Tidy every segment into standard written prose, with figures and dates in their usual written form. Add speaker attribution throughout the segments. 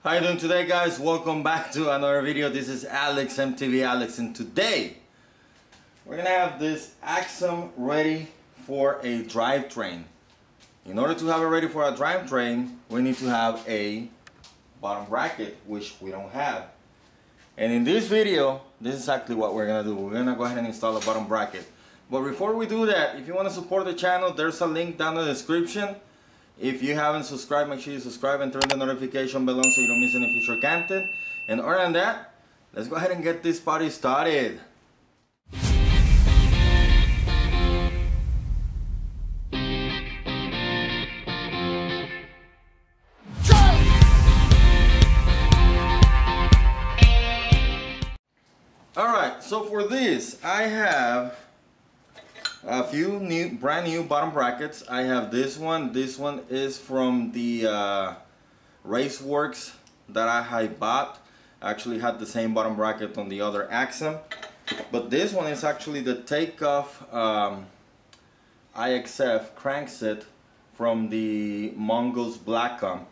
Speaker 1: How you doing today, guys? Welcome back to another video. This is Alex, MTV Alex, and today we're gonna have this Axum ready for a drivetrain. In order to have it ready for a drivetrain, we need to have a bottom bracket, which we don't have. And in this video, this is exactly what we're gonna do. We're gonna go ahead and install a bottom bracket. But before we do that, if you want to support the channel, there's a link down in the description. If you haven't subscribed, make sure you subscribe and turn the notification bell on so you don't miss any future content. And other than that, let's go ahead and get this party started. Alright, so for this, I have a few brand new bottom brackets. I have this one. This one is from the Raceworks that I had bought. I actually had the same bottom bracket on the other Axum, but this one is actually the takeoff IXF crankset from the Mongoose Blackcomb,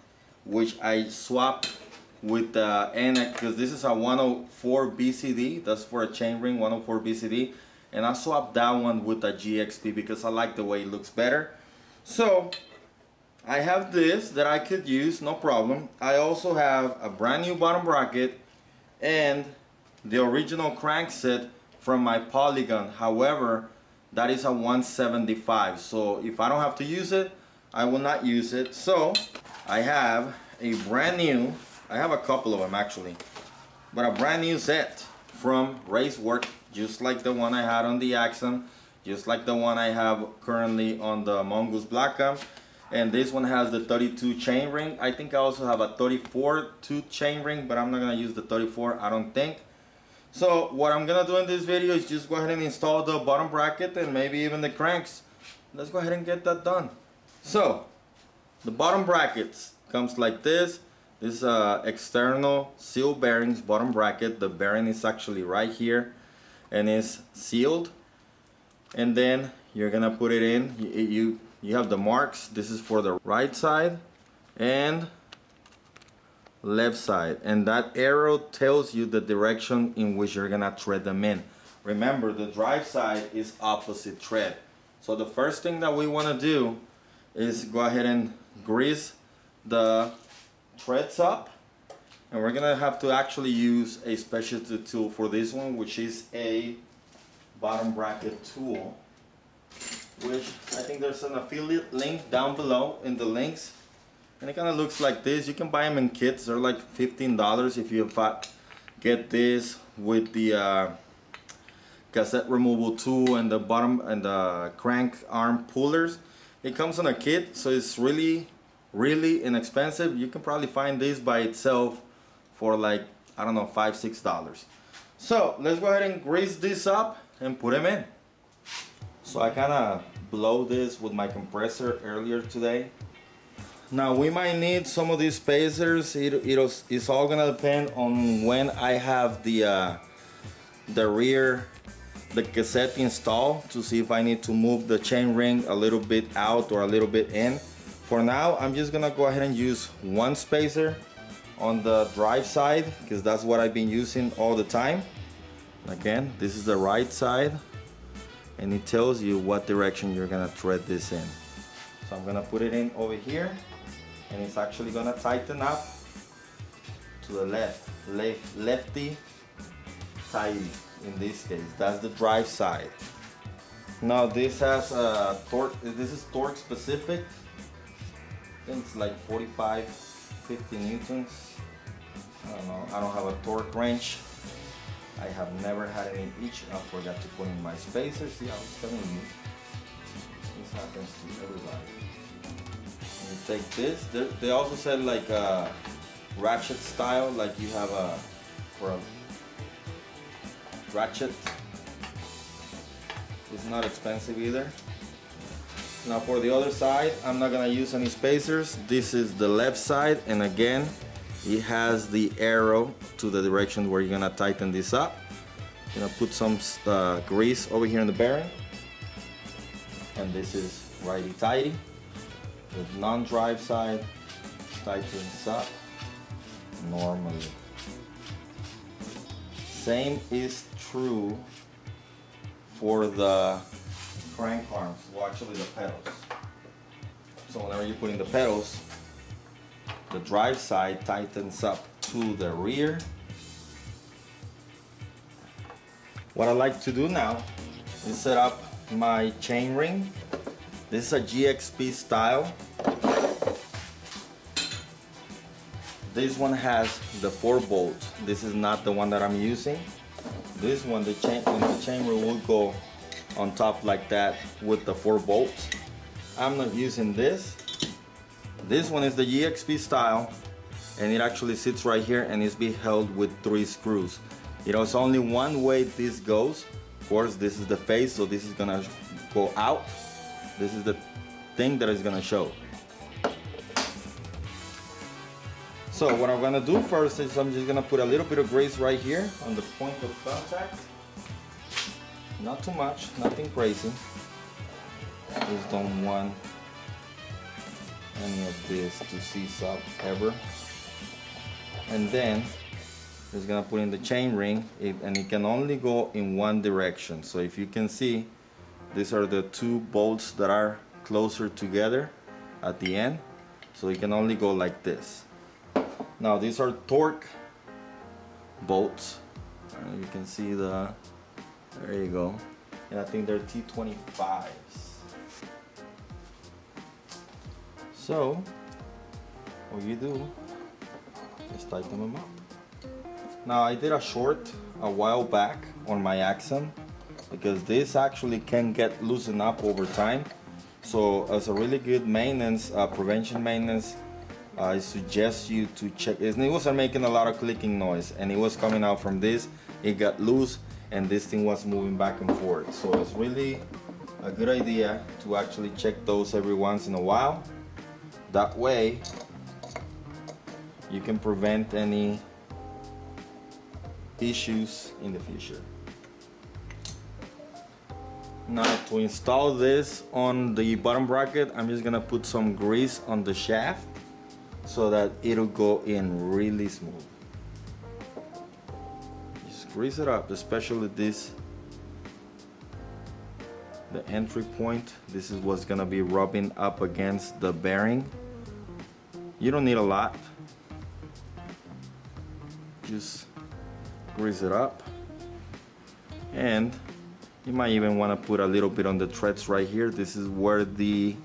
Speaker 1: which I swapped with the NX, because this is a 104 BCD. That's for a chainring, 104 BCD. And I swapped that one with a GXP because I like the way it looks better. So I have this that I could use, no problem. I also have a brand new bottom bracket and the original crankset from my Polygon. However, that is a 175. So if I don't have to use it, I will not use it. So I have a brand new, I have a couple of them actually, but a brand new set from Raceworks, just like the one I had on the Axum, just like the one I have currently on the Mongoose Blackcomb. And this one has the 32 chainring. I think I also have a 34 tooth chainring, but I'm not gonna use the 34, I don't think. So what I'm gonna do in this video is just go ahead and install the bottom bracket and maybe even the cranks. Let's go ahead and get that done. So the bottom brackets comes like this. This is a external seal bearings bottom bracket. The bearing is actually right here and is sealed. And then you're gonna put it in. You have the marks. This is for the right side and left side. And that arrow tells you the direction in which you're gonna thread them in. Remember, the drive side is opposite tread. So the first thing that we wanna do is go ahead and grease the threads up, and we're gonna have to actually use a specialty tool for this one, which is a bottom bracket tool, which I think there's an affiliate link down below in the links, and it kind of looks like this. You can buy them in kits. They're like $15 if you get this with the cassette removal tool and the bottom and the crank arm pullers. It comes in a kit, so it's really inexpensive. You can probably find this by itself for like, I don't know, $5-6. So let's go ahead and grease this up and put them in. So I kind of blow this with my compressor earlier today. Now we might need some of these spacers. It's all gonna depend on when I have the cassette installed, to see if I need to move the chain ring a little bit out or a little bit in. For now, I'm just gonna go ahead and use one spacer on the drive side, because that's what I've been using all the time. Again, this is the right side, and it tells you what direction you're gonna thread this in. So I'm gonna put it in over here, and it's actually gonna tighten up to the lefty tighty in this case. That's the drive side. Now this has a torque, this is torque specific. I think it's like 45-50 newtons. I don't know, I don't have a torque wrench. I have never had any itch. I forgot to put in my spacers. See, I was telling you, this happens to everybody. And you take this, they also said like a ratchet style, like you have for a ratchet. It's not expensive either. Now for the other side, I'm not gonna use any spacers. This is the left side, and again, it has the arrow to the direction where you're gonna tighten this up. You're gonna put some grease over here in the bearing, and this is righty-tighty. The non-drive side tightens up, normally. Same is true for the crank arms, well actually the pedals. So whenever you're putting the pedals, the drive side tightens up to the rear. What I like to do now is set up my chain ring. This is a GXP style. This one has the 4 bolts. This is not the one that I'm using. This one, the chain ring will go on top like that with the 4 bolts. I'm not using this. This one is the GXP style, and it actually sits right here and is being held with 3 screws. You know, it's only one way this goes. Of course, this is the face, so this is gonna go out. This is the thing that is gonna show. So what I'm gonna do first is I'm just gonna put a little bit of grease right here on the point of contact. Not too much, nothing crazy. Just don't want any of this to seize up ever. And then just gonna put in the chain ring, and it can only go in one direction. So if you can see, these are the 2 bolts that are closer together at the end. So it can only go like this. Now these are torque bolts. You can see there you go. And I think they're T25s. So what you do is tighten them up. Now I did a short a while back on my Axum because this actually can get loosened up over time. So as a really good maintenance, prevention maintenance, I suggest you to check this. And it wasn't making a lot of clicking noise, and it was coming out from this. It got loose, and this thing was moving back and forth. So it's really a good idea to actually check those every once in a while. That way, you can prevent any issues in the future. Now to install this on the bottom bracket, I'm just gonna put some grease on the shaft so that it'll go in really smooth. Just grease it up, especially this, the entry point. This is what's gonna be rubbing up against the bearing. You don't need a lot. Just grease it up, and you might even want to put a little bit on the treads right here. This is where the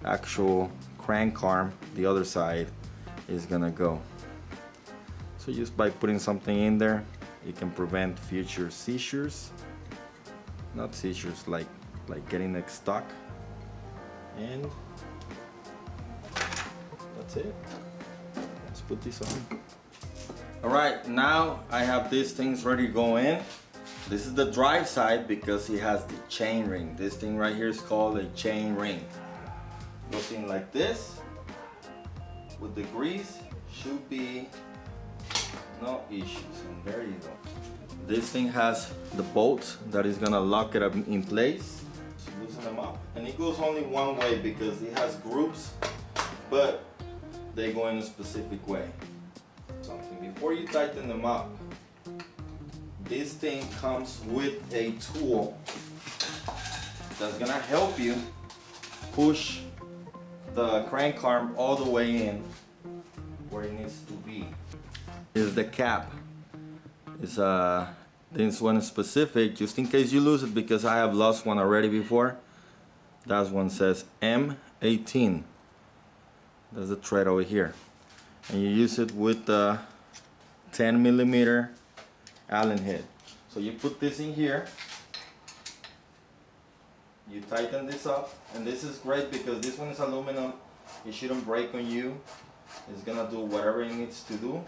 Speaker 1: actual crank arm, the other side, is gonna go. So just by putting something in there, you can prevent future seizures. Not seizures, like getting it stuck. And that's it. Let's put this on. Alright, now I have these things ready to go in. This is the drive side because it has the chain ring. This thing right here is called a chain ring. Goes in like this. With the grease, should be no issues. And there you go. This thing has the bolts that is gonna lock it up in place. Just loosen them up. And it goes only one way because it has groups, but they go in a specific way. Something before you tighten them up, this thing comes with a tool that's gonna help you push the crank arm all the way in where it needs to be. This is the cap. This one is specific just in case you lose it, because I have lost one already before. That one says M18. There's a thread over here, and you use it with the 10mm Allen head. So you put this in here, you tighten this up, and this is great because this one is aluminum. It shouldn't break on you. It's gonna do whatever it needs to do.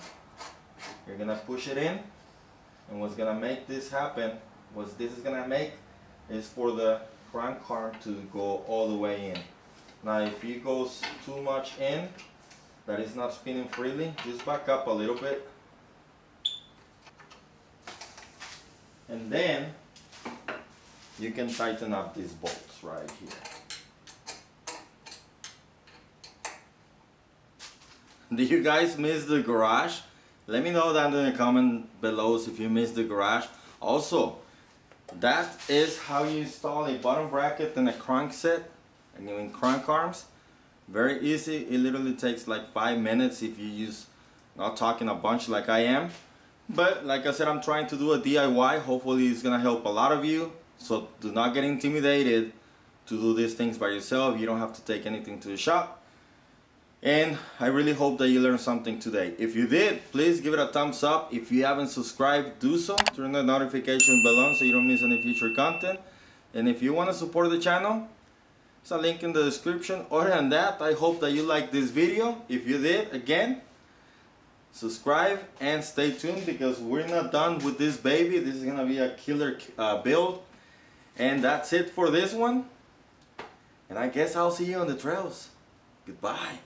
Speaker 1: You're gonna push it in, and what's gonna make this happen, what this is gonna make, is for the crank arm to go all the way in. Now if it goes too much in, that is not spinning freely, just back up a little bit. And then you can tighten up these bolts right here. Do you guys miss the garage? Let me know down in the comment below if you missed the garage. Also, that is how you install a bottom bracket and a crankset, and you mean crank arms. Very easy. It literally takes like 5 minutes if you use, not talking a bunch like I am. But like I said, I'm trying to do a DIY. Hopefully it's gonna help a lot of you. So do not get intimidated to do these things by yourself. You don't have to take anything to the shop. And I really hope that you learned something today. If you did, please give it a thumbs up. If you haven't subscribed, do so. Turn the notification bell on so you don't miss any future content. And if you want to support the channel, there's a link in the description. Other than that, I hope that you liked this video. If you did, again, subscribe and stay tuned because we're not done with this baby. This is gonna be a killer build. And that's it for this one. And I guess I'll see you on the trails. Goodbye.